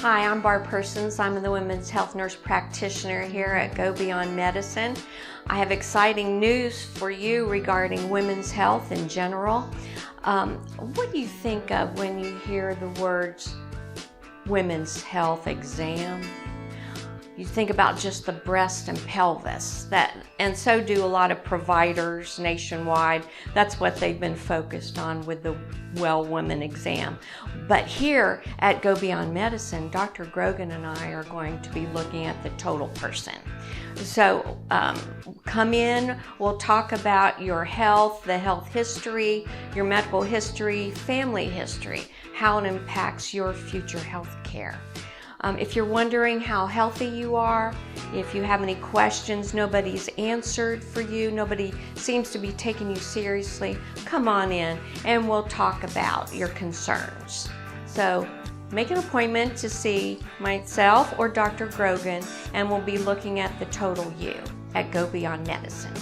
Hi, I'm Barb Persons. I'm the Women's Health Nurse Practitioner here at Go Beyond Medicine. I have exciting news for you regarding women's health in general. What do you think of when you hear the words women's health exam? You think about just the breast and pelvis, and so do a lot of providers nationwide. That's what they've been focused on with the Well Women exam. But here at Go Beyond Medicine, Dr. Grogan and I are going to be looking at the total person. So come in, we'll talk about your health, the health history, your medical history, family history, how it impacts your future health care. If you're wondering how healthy you are, if you have any questions nobody's answered for you, nobody seems to be taking you seriously, come on in and we'll talk about your concerns. So make an appointment to see myself or Dr. Grogan, and we'll be looking at the total you at Go Beyond Medicine.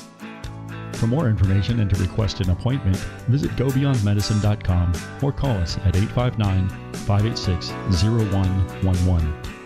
For more information and to request an appointment, visit gobeyondmedicine.com or call us at 859-586-0111.